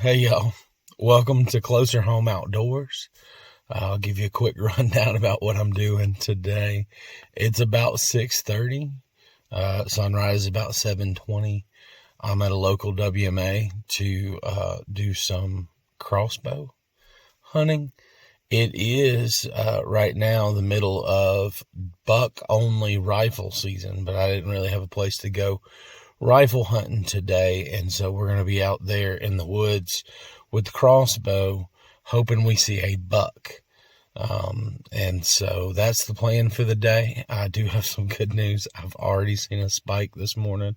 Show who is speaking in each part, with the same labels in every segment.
Speaker 1: Hey y'all, welcome to Closer Home Outdoors. I'll give you a quick rundown about what I'm doing today. It's about 6:30. Sunrise is about 7:20. I'm at a local WMA to do some crossbow hunting. It is right now the middle of buck-only rifle season, but I didn't really have a place to go rifle hunting today, and so we're going to be out there in the woods with the crossbow, hoping we see a buck. And so that's the plan for the day. I do have some good news. I've already seen a spike this morning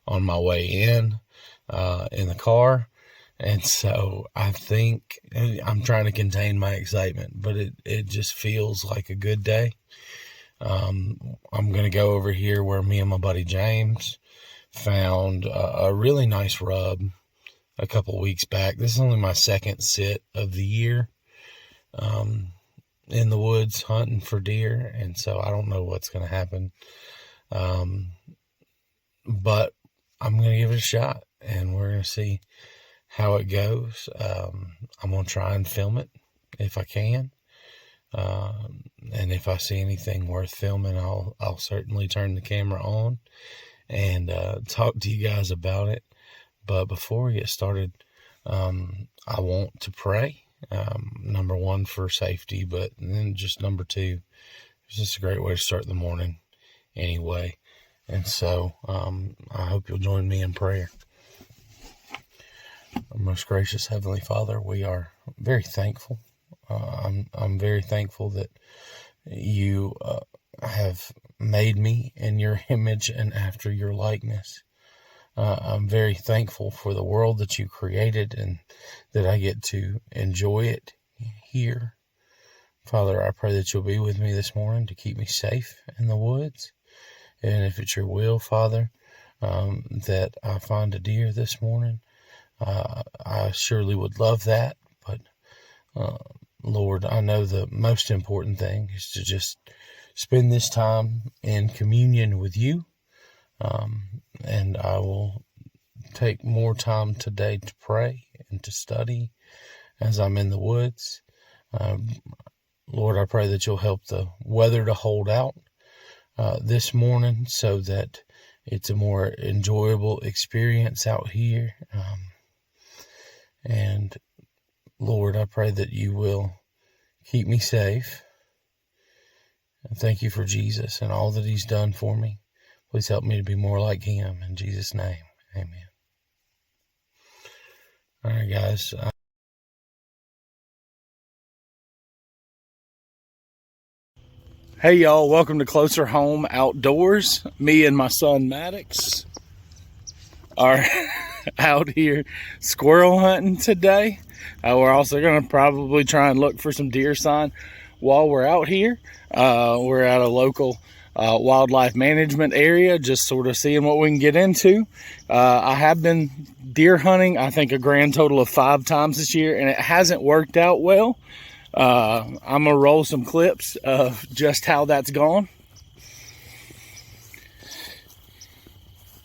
Speaker 1: on my way in the car. And so I think I'm trying to contain my excitement, but it just feels like a good day. I'm going to go over here where me and my buddy James found a really nice rub a couple weeks back. This is only my second sit of the year in the woods hunting for deer, and so I don't know what's going to happen. But I'm going to give it a shot, and we're going to see how it goes. I'm going to try and film it if I can. And if I see anything worth filming, I'll certainly turn the camera on and talk to you guys about it. But before we get started, I want to pray. Number one, for safety, but then just number two, it's just a great way to start the morning anyway. And so I hope you'll join me in prayer. Our most gracious Heavenly Father, we are very thankful. I'm very thankful that you have made me in your image and after your likeness. I'm very thankful for the world that you created and that I get to enjoy it here. Father, I pray that you'll be with me this morning to keep me safe in the woods. And if it's your will, Father, that I find a deer this morning, I surely would love that. But Lord, I know the most important thing is to just spend this time in communion with you. And I will take more time today to pray and to study as I'm in the woods. Lord, I pray that you'll help the weather to hold out this morning so that it's a more enjoyable experience out here. And Lord, I pray that you will keep me safe. And thank you for Jesus and all that he's done for me. Please help me to be more like him. In Jesus' name, amen. All right, guys. Hey, y'all. Welcome to Closer Home Outdoors. Me and my son, Maddox, are out here squirrel hunting today. We're also going to probably try and look for some deer sign while we're out here. We're at a local wildlife management area, just sort of seeing what we can get into. I have been deer hunting, I think, a grand total of 5 times this year, and it hasn't worked out well. I'm going to roll some clips of just how that's gone.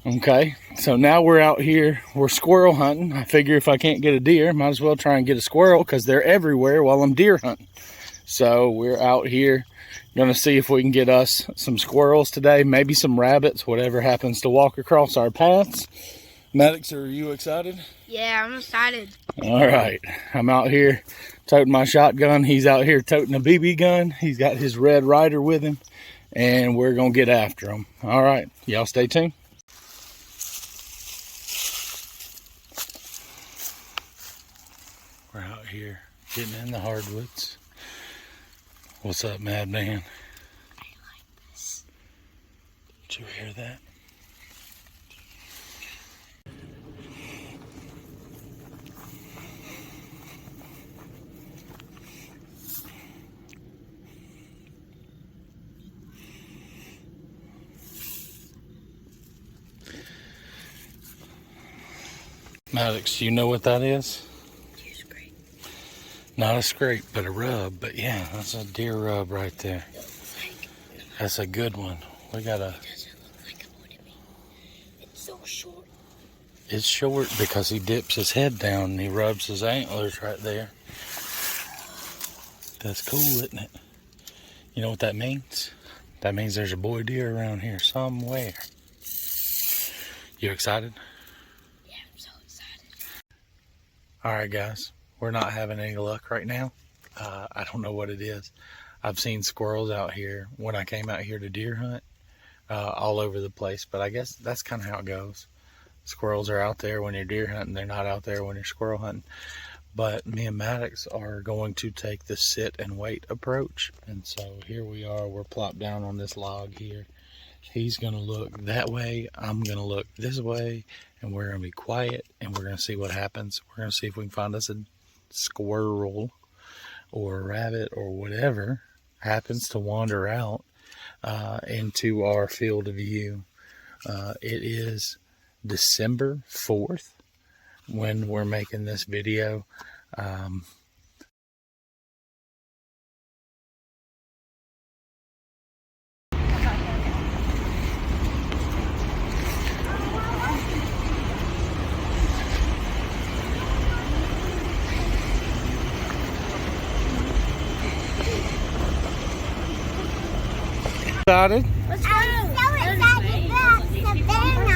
Speaker 1: Okay, so now we're out here, we're squirrel hunting. I figure if I can't get a deer, might as well try and get a squirrel because they're everywhere while I'm deer hunting. So we're out here gonna see if we can get us some squirrels today, maybe some rabbits, whatever happens to walk across our paths. Maddox, are you excited?
Speaker 2: Yeah, I'm excited.
Speaker 1: All right, I'm out here toting my shotgun. He's out here toting a BB gun. He's got his Red Ryder with him, and we're gonna get after him. All right, y'all stay tuned. We're out here getting in the hardwoods. What's up, madman? Did you hear that? Maddox, you know what that is? Not a scrape, but a rub. But yeah, that's a deer rub right there. That's a good one. We got a...
Speaker 2: It doesn't look like one to me. It's so short.
Speaker 1: It's short because he dips his head down and he rubs his antlers right there. That's cool, isn't it? You know what that means? That means there's a boy deer around here somewhere. You excited?
Speaker 2: Yeah, I'm so excited.
Speaker 1: Alright guys, we're not having any luck right now. I don't know what it is. I've seen squirrels out here when I came out here to deer hunt all over the place, but I guess that's kind of how it goes. Squirrels are out there when you're deer hunting, they're not out there when you're squirrel hunting. But me and Maddox are going to take the sit and wait approach. And so here we are, we're plopped down on this log here. He's gonna look that way, I'm gonna look this way, and we're gonna be quiet and we're gonna see what happens. We're gonna see if we can find us a squirrel or a rabbit or whatever happens to wander out into our field of view. It is December 4th when we're making this video. Excited?
Speaker 2: Let's go. I'm so excited about Savannah.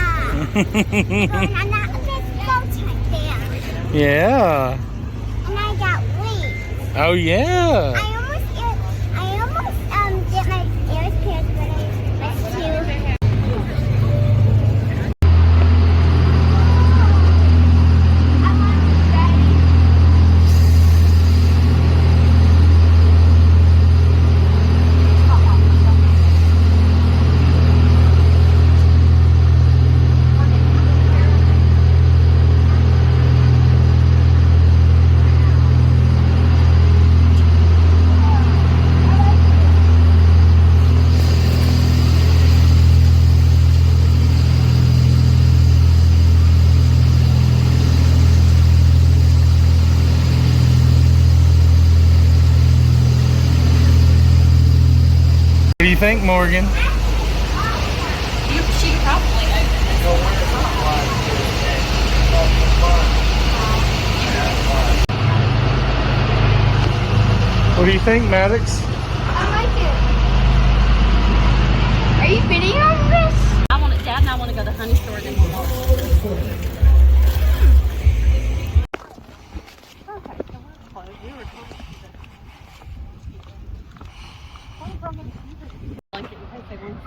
Speaker 1: Yeah.
Speaker 2: And I got wings.
Speaker 1: Oh yeah.
Speaker 2: I almost did my ears pierced, but I missed you.
Speaker 1: What do you think, Morgan?
Speaker 3: She probably
Speaker 1: What do you think, Maddox?
Speaker 2: I like it. Are you bidding on this?
Speaker 3: I want it, Dad, and I want to go to the honey store, then we'll walk. Okay, so we're close. We were close. Blanket in case they want to.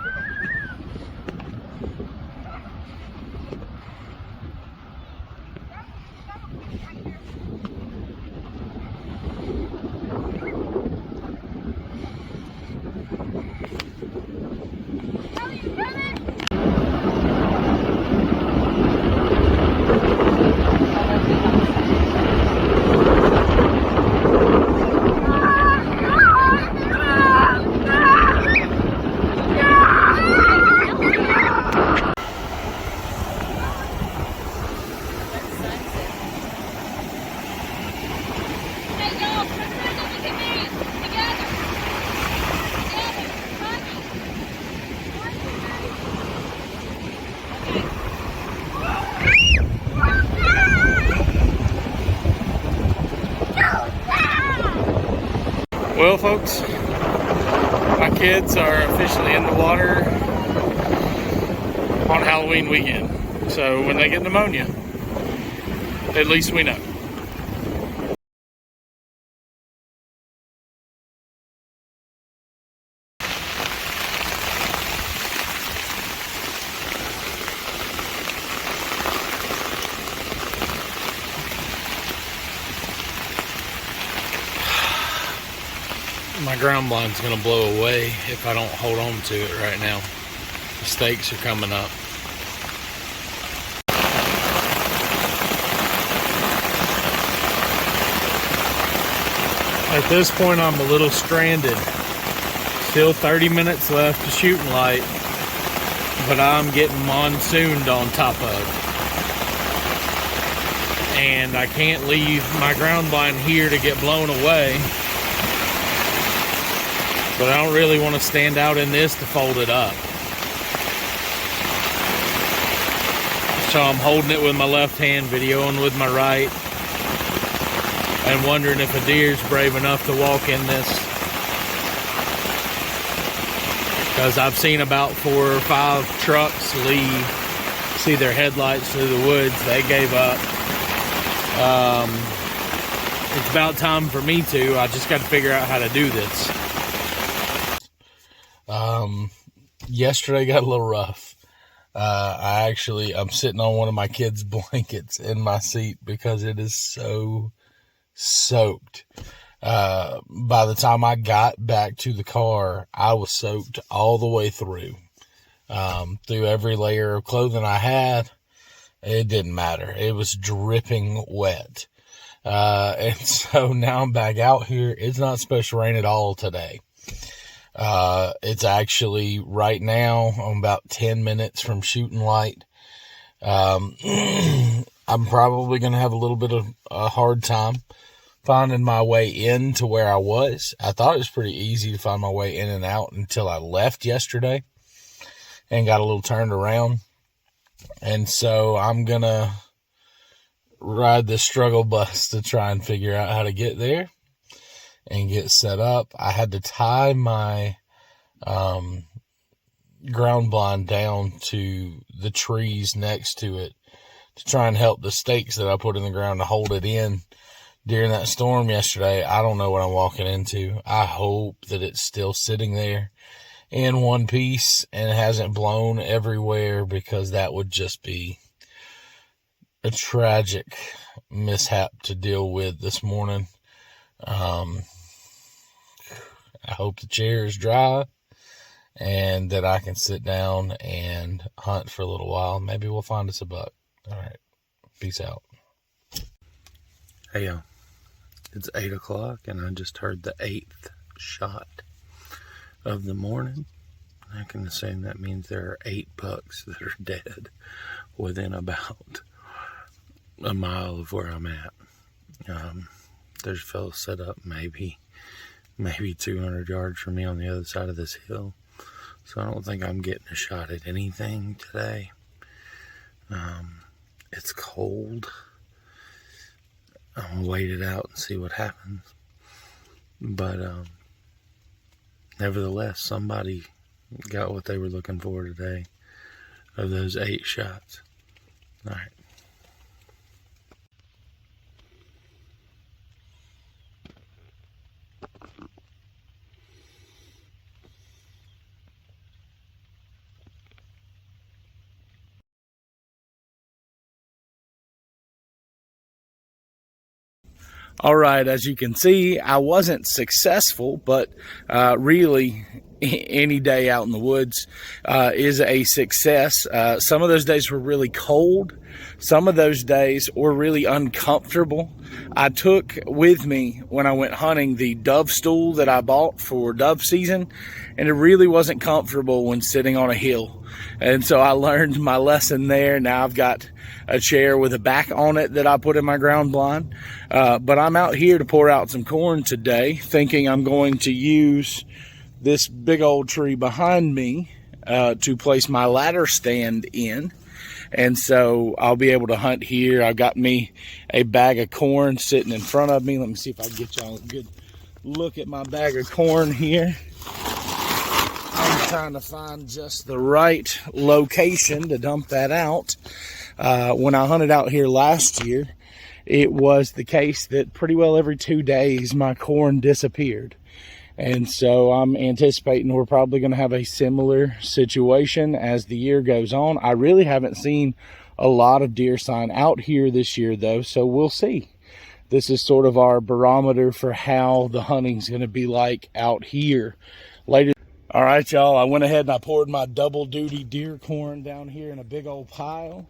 Speaker 1: Well, folks, my kids are officially in the water on Halloween weekend. So when they get pneumonia, at least we know. My ground blind's gonna blow away if I don't hold on to it right now. The stakes are coming up. At this point, I'm a little stranded. Still 30 minutes left to shooting light, but I'm getting monsooned on top of. And I can't leave my ground blind here to get blown away. But I don't really want to stand out in this to fold it up. Let's So I'm holding it with my left hand, videoing with my right, and wondering if a deer's brave enough to walk in this. Because I've seen about 4 or 5 trucks leave, see their headlights through the woods. They gave up. It's about time for me to. I just got to figure out how to do this. Yesterday got a little rough. I'm sitting on one of my kids' blankets in my seat because it is so soaked. By the time I got back to the car, I was soaked all the way through every layer of clothing I had. It didn't matter. It was dripping wet. And so now I'm back out here. It's not supposed to rain at all today. It's actually right now, I'm about 10 minutes from shooting light. I'm probably going to have a little bit of a hard time finding my way in to where I was. I thought it was pretty easy to find my way in and out until I left yesterday and got a little turned around. And so I'm going to ride the struggle bus to try and figure out how to get there and get set up. I had to tie my ground blind down to the trees next to it to try and help the stakes that I put in the ground to hold it in during that storm yesterday. I don't know what I'm walking into. I hope that it's still sitting there in one piece and it hasn't blown everywhere, because that would just be a tragic mishap to deal with this morning. I hope the chair is dry and that I can sit down and hunt for a little while. Maybe we'll find us a buck. All right. Peace out. Hey, y'all. It's 8 o'clock and I just heard the 8th shot of the morning. I can assume that means there are 8 bucks that are dead within about a mile of where I'm at. There's a fellow set up maybe 200 yards from me on the other side of this hill. So I don't think I'm getting a shot at anything today. It's cold. I'm gonna wait it out and see what happens. But nevertheless, somebody got what they were looking for today of those 8 shots. All right. All right, as you can see, I wasn't successful, but really any day out in the woods is a success. Some of those days were really cold. Some of those days were really uncomfortable. I took with me, when I went hunting, the dove stool that I bought for dove season, and it really wasn't comfortable when sitting on a hill. And so I learned my lesson there. Now I've got a chair with a back on it that I put in my ground blind. But I'm out here to pour out some corn today, thinking I'm going to use this big old tree behind me to place my ladder stand in. And so I'll be able to hunt here. I've got me a bag of corn sitting in front of me. Let me see if I can get y'all a good look at my bag of corn here. I'm trying to find just the right location to dump that out. When I hunted out here last year, it was the case that pretty well every 2 days my corn disappeared. And so I'm anticipating we're probably going to have a similar situation as the year goes on. I really haven't seen a lot of deer sign out here this year, though, so we'll see. This is sort of our barometer for how the hunting's going to be like out here later. All right, y'all, I went ahead and I poured my double duty deer corn down here in a big old pile.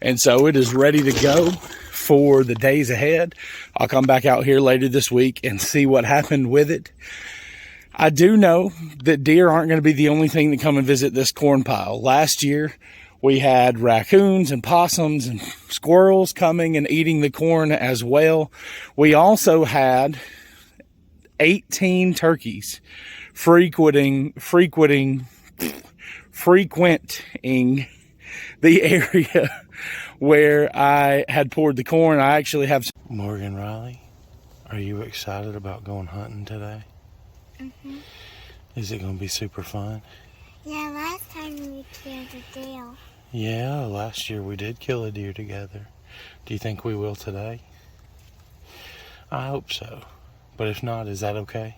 Speaker 1: And so it is ready to go for the days ahead. I'll come back out here later this week and see what happened with it. I do know that deer aren't going to be the only thing that come and visit this corn pile. Last year, we had raccoons and possums and squirrels coming and eating the corn as well. We also had 18 turkeys frequenting the area where I had poured the corn. I actually have some. Morgan Riley, are you excited about going hunting today?
Speaker 2: Mm-hmm.
Speaker 1: Is it going to be super fun?
Speaker 2: Yeah, last time we killed a deer.
Speaker 1: Yeah, last year we did kill a deer together. Do you think we will today? I hope so. But if not, is that okay?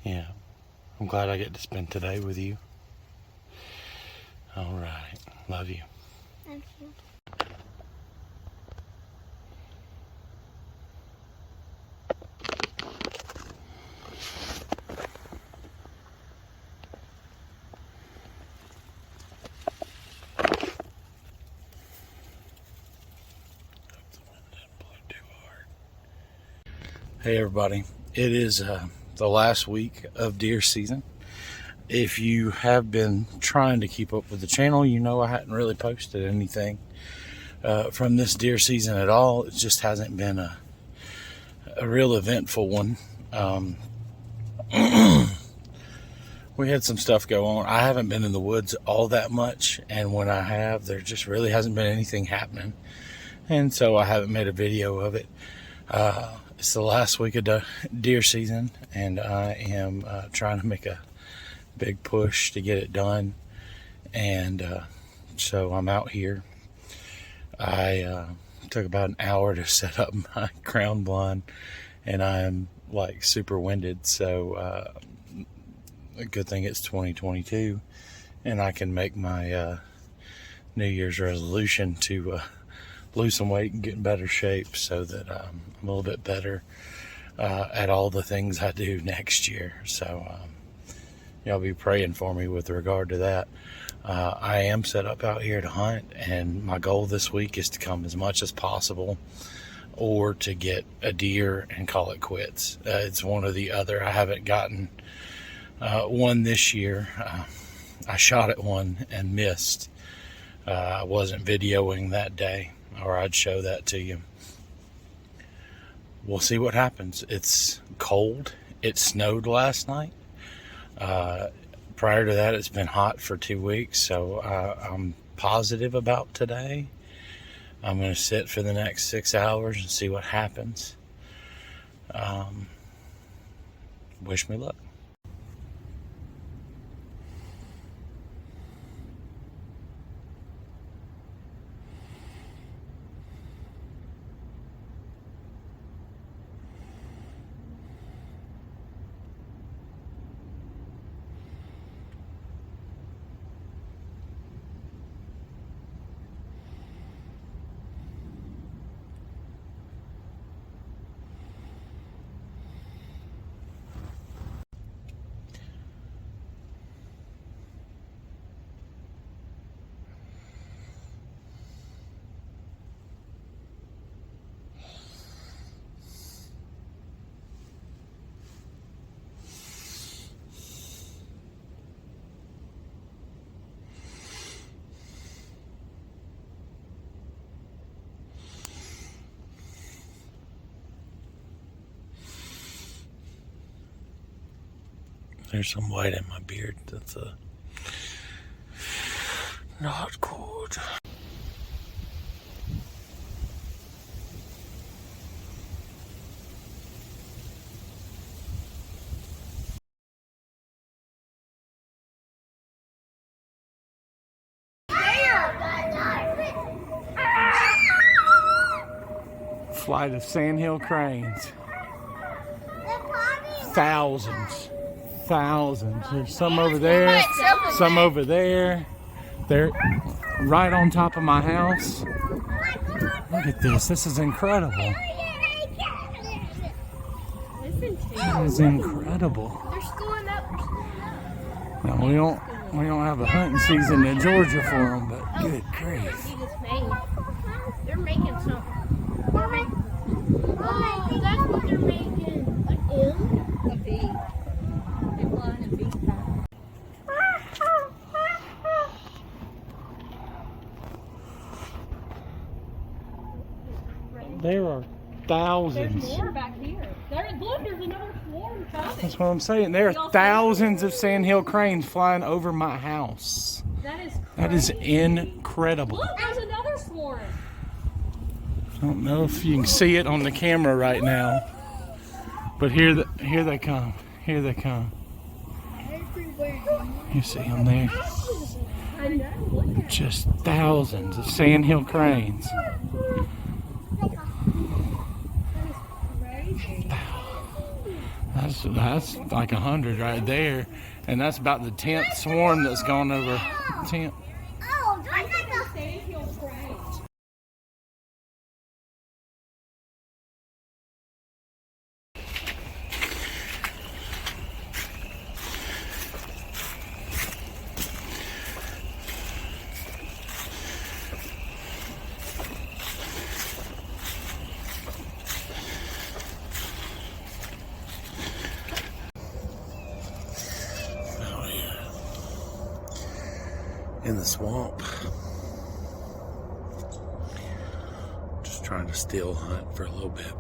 Speaker 1: Yeah. I'm glad I get to spend today with you. All right. Love you.
Speaker 2: Thank you.
Speaker 1: Hey everybody, it is the last week of deer season. If you have been trying to keep up with the channel, you know I hadn't really posted anything from this deer season at all. It just hasn't been a real eventful one. We had some stuff go on. I haven't been in the woods all that much, and when I have, there just really hasn't been anything happening, and so I haven't made a video of it. It's the last week of deer season, and I am trying to make a big push to get it done. And so I'm out here. I took about an hour to set up my ground blind, and I am like super winded. So a good thing it's 2022, and I can make my New Year's resolution to lose some weight and get in better shape, so that I'm a little bit better at all the things I do next year. So y'all be praying for me with regard to that. I am set up out here to hunt, and my goal this week is to come as much as possible, or to get a deer and call it quits. It's one or the other. I haven't gotten one this year. I shot at one and missed. I wasn't videoing that day, or I'd show that to you. We'll see what happens. It's cold. It snowed last night. Prior to that, it's been hot for 2 weeks, so I'm positive about today. I'm going to sit for the next 6 hours and see what happens. Wish me luck. There's some white in my beard. That's not good. Flight of sandhill cranes. Thousands. There's some over there, some over there. They're right on top of my house. Look at this. This is incredible. This is incredible. Now, we don't have a hunting season in Georgia for them, but good grief.
Speaker 2: They're making something. Oh, that's what they're making.
Speaker 3: A bee. They're flying a bee pattern.
Speaker 1: There are thousands.
Speaker 3: There's more back here. Look, there's another swarm coming.
Speaker 1: That's what I'm saying. There are thousands of sandhill cranes flying over my house.
Speaker 3: That is crazy.
Speaker 1: That is incredible.
Speaker 3: Look, there's another swarm.
Speaker 1: I don't know if you can see it on the camera right now, but here they come. Here they come. You see them there? Just thousands of sandhill cranes. That's like 100 right there, and that's about the 10th swarm that's gone over 10.
Speaker 2: Oh, that's like a
Speaker 1: Out here in the swamp, just trying to still hunt for a little bit,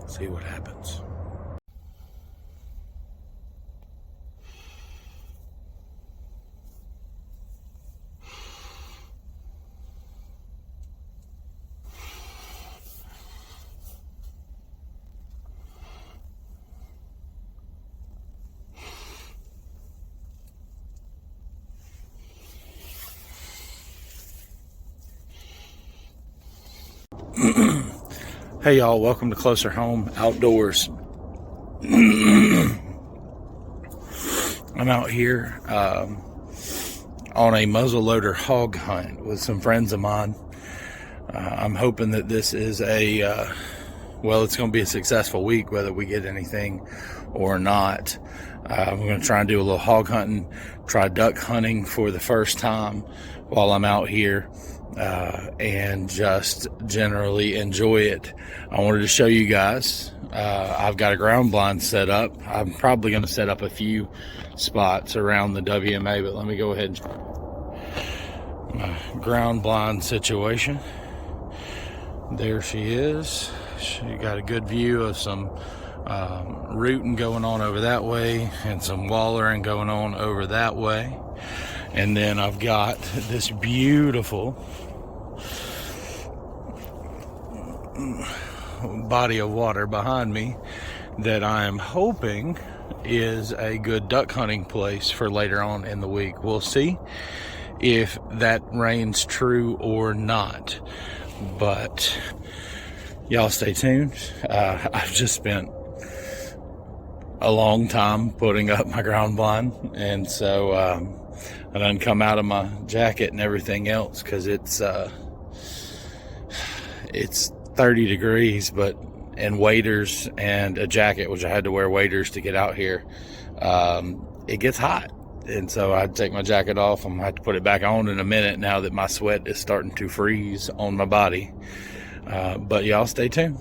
Speaker 1: see what happens. Hey y'all, welcome to Closer Home Outdoors. I'm out here on a muzzleloader hog hunt with some friends of mine. I'm hoping that this is well, it's going to be a successful week, whether we get anything or not. We're going to try and do a little hog hunting, try duck hunting for the first time while I'm out here. And just generally enjoy it. I wanted to show you guys, I've got a ground blind set up. I'm probably going to set up a few spots around the WMA, but let me go ahead and my ground blind situation. There she is. She got a good view of some rooting going on over that way and some wallering going on over that way. And then I've got this beautiful body of water behind me that I am hoping is a good duck hunting place for later on in the week. We'll see if that reigns true or not, but y'all stay tuned. I've just spent a long time putting up my ground blind, and so I done come out of my jacket and everything else because it's 30 degrees, but in waders and a jacket, which I had to wear waders to get out here, it gets hot. And so I had to take my jacket off. I'm gonna have to put it back on in a minute now that my sweat is starting to freeze on my body. But y'all stay tuned.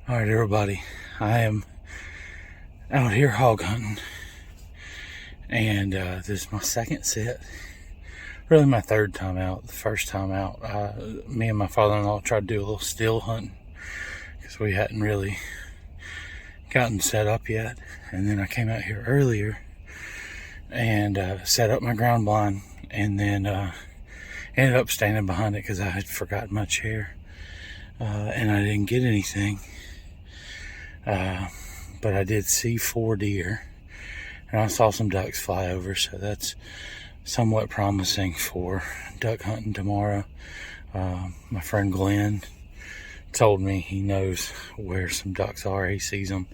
Speaker 1: All right, everybody, I am out here hog hunting, and this is my second set, really my third time out. The first time out, me and my father-in-law tried to do a little still hunting because we hadn't really gotten set up yet, and then I came out here earlier and set up my ground blind, and then ended up standing behind it because I had forgotten my chair, and I didn't get anything. But I did see 4 deer, and I saw some ducks fly over, so that's somewhat promising for duck hunting tomorrow. My friend Glenn told me he knows where some ducks are. He sees them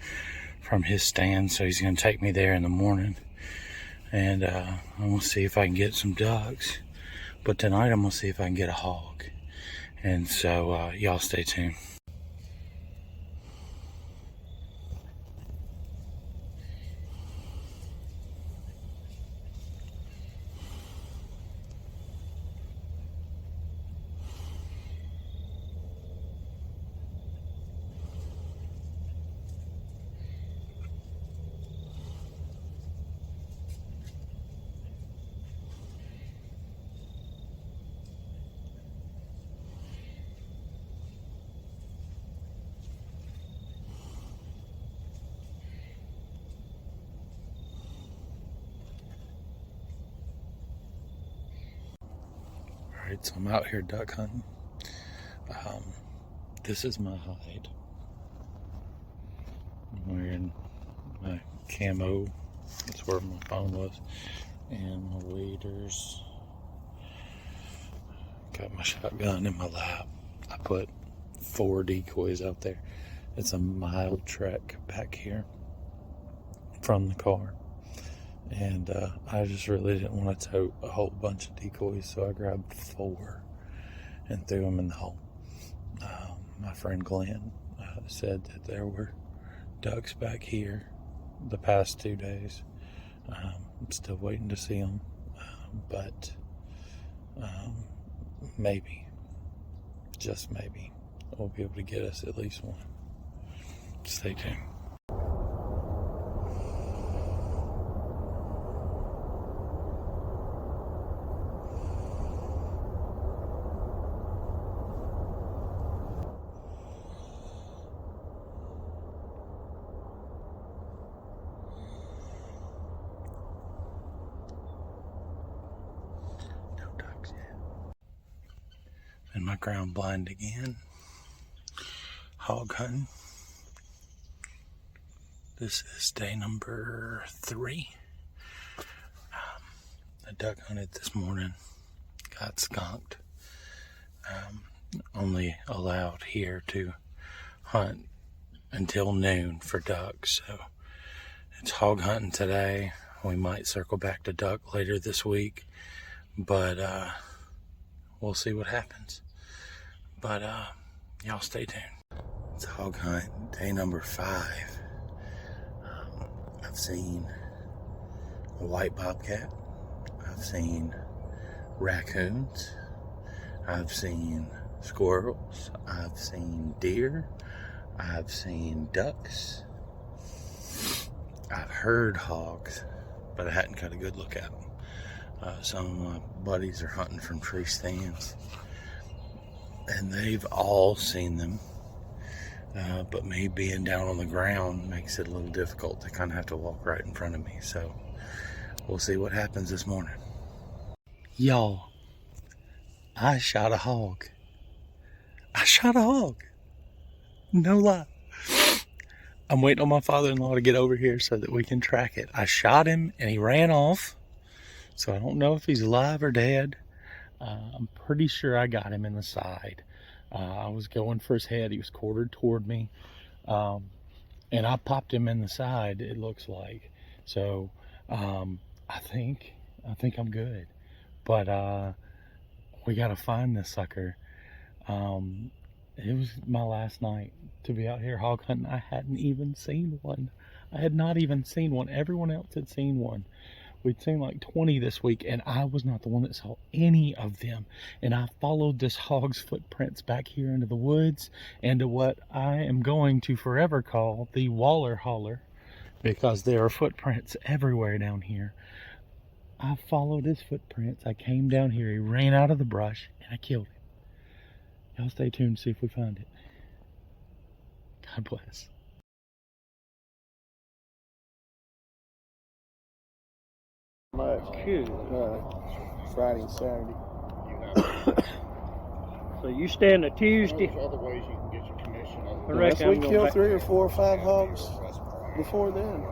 Speaker 1: from his stand, so he's going to take me there in the morning. And I'm going to see if I can get some ducks. But tonight I'm going to see if I can get a hog. And so y'all stay tuned. Alright, so I'm out here duck hunting. This is my hide. I'm wearing my camo. That's where my phone was. And my waders. Got my shotgun in my lap. I put 4 decoys out there. It's a mild trek back here from the car. And I just really didn't want to tote a whole bunch of decoys, so I grabbed 4 and threw them in the hole. My friend Glenn said that there were ducks back here the past 2 days. I'm still waiting to see them, but maybe, just maybe, we'll be able to get us at least one. Stay tuned. In my ground blind again, hog hunting. This is day number 3. I duck hunted this morning, got skunked. Only allowed here to hunt until noon for ducks, so it's hog hunting today. We might circle back to duck later this week, but we'll see what happens. But y'all stay tuned. It's hog hunt day number 5. I've seen a white bobcat. I've seen raccoons. I've seen squirrels. I've seen deer. I've seen ducks. I've heard hogs, but I hadn't got a good look at them. Some of my buddies are hunting from tree stands, and they've all seen them, but me being down on the ground makes it a little difficult to kind of have to walk right in front of me. So we'll see what happens this morning. Y'all, I shot a hog. I shot a hog. No lie. I'm waiting on my father-in-law to get over here so that we can track it. I shot him and he ran off. So I don't know if he's alive or dead. I'm pretty sure I got him in the side. I was going for his head. He was quartered toward me. And I popped him in the side, it looks like. So I think I'm good. But we got to find this sucker. It was my last night to be out here hog hunting. I hadn't even seen one. I had not even seen one. Everyone else had seen one. We'd seen like 20 this week, and I was not the one that saw any of them. And I followed this hog's footprints back here into the woods and to what I am going to forever call the Waller Holler, because there are footprints everywhere down here. I followed his footprints. I came down here. He ran out of the brush, and I killed him. Y'all stay tuned to see if we find it. God bless.
Speaker 4: Friday and Saturday.
Speaker 5: So you stand a Tuesday.
Speaker 4: There's other ways you can get your commission.
Speaker 5: I reckon
Speaker 4: Unless we
Speaker 5: I'm gonna
Speaker 4: kill
Speaker 5: back-
Speaker 4: 3 or 4 or 5 hogs before then.